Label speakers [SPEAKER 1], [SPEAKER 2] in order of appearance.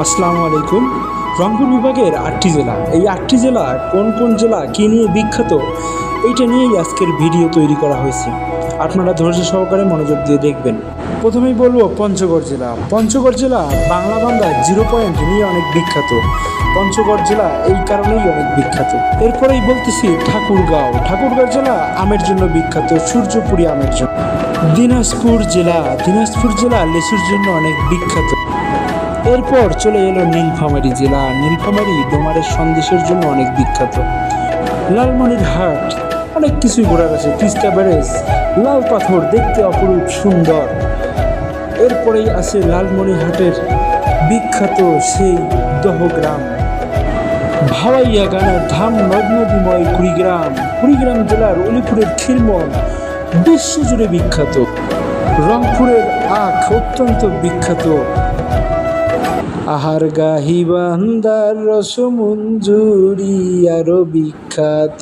[SPEAKER 1] আসসালামু আলাইকুম। রংপুর বিভাগের ৮টি জেলা, এই ৮টি জেলা কোন কোন জেলা কী নিয়ে বিখ্যাত, এইটা নিয়েই আজকের ভিডিও তৈরি করা হয়েছে। আপনারা ধৈর্য সহকারে মনোযোগ দিয়ে দেখবেন। প্রথমেই বলবো পঞ্চগড় জেলা। পঞ্চগড় জেলা বাংলা বান্দা 0 পয়েন্ট নিয়ে অনেক বিখ্যাত। পঞ্চগড় জেলা এই কারণেই অনেক বিখ্যাত। এরপরেই বলতেছি ঠাকুরগাঁও। ঠাকুরগাঁও জেলা আমের জন্য বিখ্যাত, সূর্যপুরি আমের জন্য। দিনাজপুর জেলা। দিনাজপুর জেলা লেচুর জন্য অনেক বিখ্যাত। এরপর চলে এলো নীলফামারী জেলা। নীলফামারী ডোমারের সন্দেশের জন্য অনেক বিখ্যাত। লালমনিরহাট, অনেক কিছুই ঘোরার আছে। তিস্তা ব্যারেজ, লাল পাথর, দেখতে অপরূপ সুন্দর। এরপরেই আছে লালমনিরহাটের বিখ্যাত সেই দহগ্রাম। ভাওয়াইয়া গানের ধাম নদনদীময় কুড়িগ্রাম। কুড়িগ্রাম জেলার উলিপুরের খিরমন বিশ্বজুড়ে বিখ্যাত। রংপুরের আখ অত্যন্ত বিখ্যাত। আহার গাহি বান্দার রসমঞ্জুরি আরো বিখ্যাত।